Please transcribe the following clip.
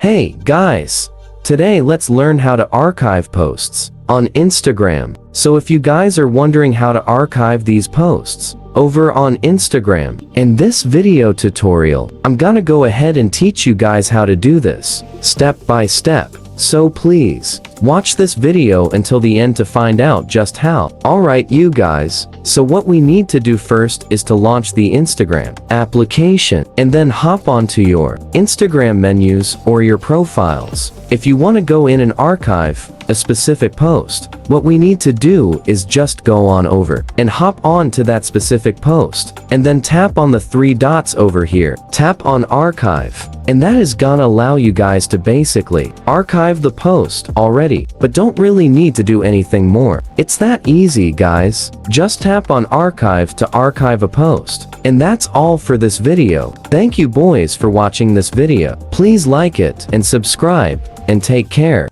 Hey guys! Today let's learn how to archive posts on Instagram. So if you guys are wondering how to archive these posts over on Instagram, in this video tutorial, I'm gonna go ahead and teach you guys how to do this step by step. So please, watch this video until the end to find out just how. Alright you guys, so what we need to do first is to launch the Instagram application and then hop onto your Instagram menus or your profiles. If you want to go in and archive a specific post, what we need to do is just go on over and hop on to that specific post and then tap on the three dots over here. Tap on archive. And that is gonna allow you guys to basically archive the post already, but don't really need to do anything more. It's that easy guys. Just tap on archive to archive a post. And that's all for this video. Thank you boys for watching this video. Please like it and subscribe and take care.